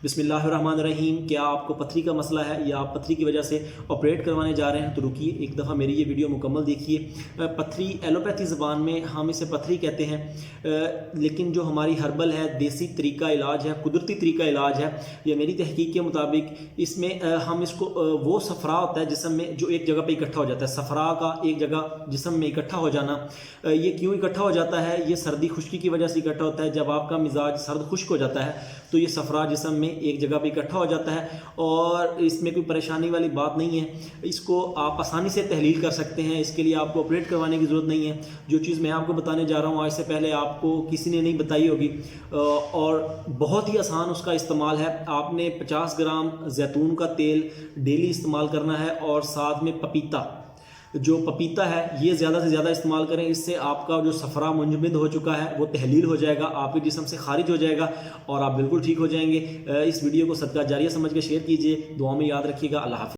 बिस्मिल्लाहिर्रहमानिर्रहीम। क्या आपको पथरी का मसला है या आप पथरी की वजह से ऑपरेट करवाने जा रहे हैं तो रुकिए, एक दफ़ा मेरी ये वीडियो मुकम्मल देखिए। पथरी एलोपैथी ज़बान में हम इसे पथरी कहते हैं, लेकिन जो हमारी हर्बल है, देसी तरीका इलाज है, कुदरती तरीका इलाज है, या मेरी तहकीक के मुताबिक इसमें हम इसको वो सफ़रा होता है जिस्म में जो एक जगह पे इकट्ठा हो जाता है। सफ़रा का एक जगह जिस्म में इकट्ठा हो जाना, ये क्यों इकट्ठा हो जाता है? ये सर्दी खुश्की की वजह से इकट्ठा होता है। जब आपका मिजाज सर्द खुश्क हो जाता है तो ये सफ़रा जिस्म में एक जगह पे इकट्ठा हो जाता है, और इसमें कोई परेशानी वाली बात नहीं है। इसको आप आसानी से तहलील कर सकते हैं, इसके लिए आपको ऑपरेट करवाने की ज़रूरत नहीं है। जो चीज़ मैं आपको बताने जा रहा हूँ आज से पहले आपको किसी ने नहीं बताई होगी, और बहुत ही आसान उसका इस्तेमाल है। आपने 50 ग्राम जैतून का तेल डेली इस्तेमाल करना है, और साथ में जो पपीता है ये ज़्यादा से ज़्यादा इस्तेमाल करें। इससे आपका जो सफ़रा मुंजमद हो चुका है वो तहलील हो जाएगा, आपके जिस्म से खारिज हो जाएगा और आप बिल्कुल ठीक हो जाएंगे। इस वीडियो को सदका जारिया समझ के शेयर कीजिए, दुआ में याद रखिएगा। अल्लाह हाफ़िज़।